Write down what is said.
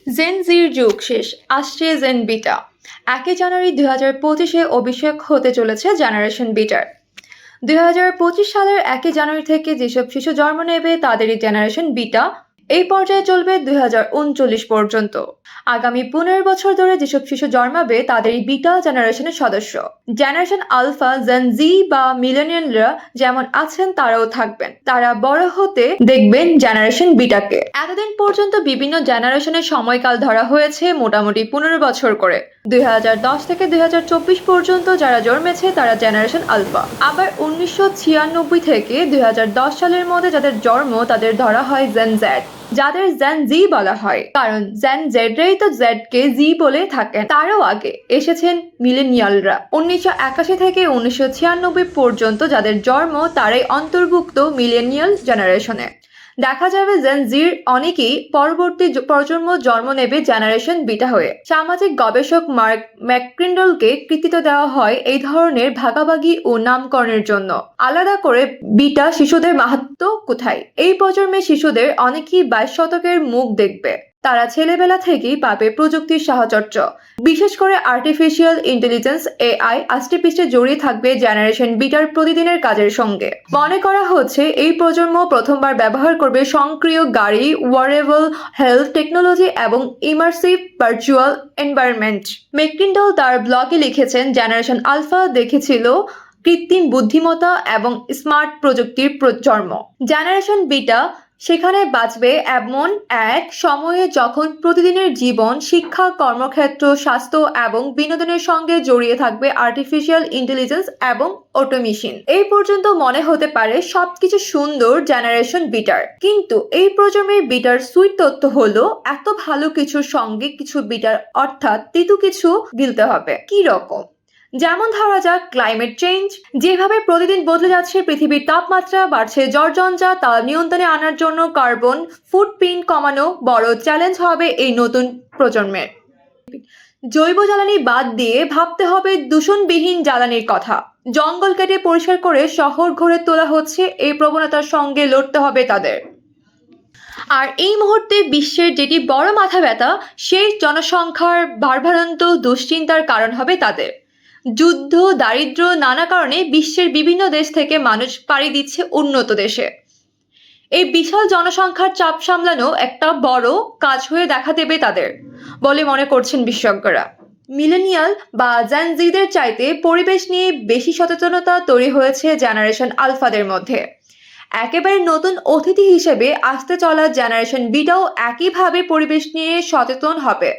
Gen জির যুগ শেষ, আসছে জেন বিটা। 1 জানুয়ারি 2025-এ অভিষেক হতে চলেছে জেনারেশন বিটার। 2025 সালের 1 জানুয়ারি থেকে যেসব শিশু জন্ম নেবে তাদেরই জেনারেশন বিটা। এই পর্যায়ে চলবে 2039 পর্যন্ত। আগামী 15 বছর ধরে যেসব শিশু জন্মাবে তাদেরই বিটা জেনারেশনের সদস্য। জেনারেশন আলফা, জেন জি বা মিলেনিয়ালরা যেমন আছেন তারাও থাকবেন। তারা বড় হতে দেখবেন জেনারেশন বিটাকে। এতদিন পর্যন্ত বিভিন্ন জেনারেশনের সময়কাল ধরা হয়েছে মোটামুটি 15 বছর করে। 2010 থেকে 2024 পর্যন্ত যারা জন্মেছে তারা জেনারেশন আলফা। আবার 1996 থেকে 2010 সালের মধ্যে যাদের জন্ম তাদের ধরা হয় জেন জেড, যাদের জেন জি বলা হয়, কারণ জেন জেডরাই তো জেড কে জি বলে থাকেন। তারও আগে এসেছেন মিলেনিয়ালরা। 1981 থেকে 1996 পর্যন্ত যাদের জন্ম তারাই অন্তর্ভুক্ত মিলেনিয়াল জেনারেশনে। দেখা যাবে জেন জির অনেকেই পরবর্তী প্রজন্ম জন্ম নেবে জেনারেশন বিটা হয়ে। সামাজিক গবেষক মার্ক ম্যাকক্রিন্ডলকে কৃতিত্ব দেওয়া হয় এই ধরনের ভাগাভাগি ও নামকরণের জন্য। আলাদা করে বিটা শিশুদের মাহাত্ম্য কোথায়? এই প্রজন্মের শিশুদের অনেকেই 22 শতকের মুখ দেখবে। তারা ছেলেবেলা থেকেই পাবে প্রযুক্তির সাহচর্য, বিশেষ করে আর্টিফিশিয়াল ইন্টেলিজেন্স এআই আষ্টেপৃষ্ঠে জড়িয়ে থাকবে জেনারেশন বিটার প্রতিদিনের কাজের সঙ্গে। মনে করা হচ্ছে এই প্রজন্ম প্রথমবার ব্যবহার করবে স্বয়ংক্রিয় গাড়ি, ওয়ারেবল হেলথ টেকনোলজি এবং ইমার্সিভ ভার্চুয়াল এনভায়রনমেন্ট। ম্যাকক্রিন্ডল তার ব্লগে লিখেছেন, জেনারেশন আলফা দেখেছিল কৃত্রিম বুদ্ধিমত্তা এবং স্মার্ট প্রযুক্তির জন্ম। জেনারেশন বিটা সেখানে বাঁচবে এমন এক সময়ে যখন প্রতিদিনের জীবন, শিক্ষা, কর্মক্ষেত্র, স্বাস্থ্য এবং বিনোদনের সঙ্গে জড়িয়ে থাকবে আর্টিফিশিয়াল ইন্টেলিজেন্স এবং অটোমেশন। এই পর্যন্ত মনে হতে পারে সবকিছু সুন্দর জেনারেশন বিটার, কিন্তু এই প্রজন্মের বিটার সুইট তথ্য হলো এত ভালো কিছুর সঙ্গে কিছু বিটার অর্থাৎ তিতু কিছু গিলতে হবে। কি রকম? যেমন ধরা যাক ক্লাইমেট চেঞ্জ। যেভাবে প্রতিদিন বদলে যাচ্ছে পৃথিবীর তাপমাত্রা, বাড়ছে ঝড়ঝঞ্ঝা, তা নিয়ন্ত্রণে আনার জন্য কার্বন ফুটপ্রিন্ট কমানো বড় চ্যালেঞ্জ হবে এই নতুন প্রজন্মের। জৈব জ্বালানি বাদ দিয়ে ভাবতে হবে দূষণবিহীন জ্বালানির কথা। জঙ্গল কেটে পরিষ্কার করে শহর গড়ে তোলা হচ্ছে, এই প্রবণতার সঙ্গে লড়তে হবে তাদের। আর এই মুহূর্তে বিশ্বের যেটি বড় মাথা ব্যথা, সেই জনসংখ্যার ভারভারান্ত দুশ্চিন্তার কারণ হবে তাদের। যুদ্ধ, দারিদ্র্য, নানা কারণে বিশ্বের বিভিন্ন দেশ থেকে মানুষ পাড়ি দিচ্ছে উন্নত দেশে। এই বিশাল জনসংখ্যার চাপ সামলানো একটা বড় কাজ হয়ে দেখা দেবে তাদের বলে মনে করছেন বিশেষজ্ঞরা। মিলেনিয়াল বা জেন জিদের চাইতে পরিবেশ নিয়ে বেশি সচেতনতা তৈরি হয়েছে জেনারেশন আলফাদের মধ্যে। একেবারে নতুন অতিথি হিসেবে আসতে চলা জেনারেশন বিটাও একইভাবে পরিবেশ নিয়ে সচেতন হবে।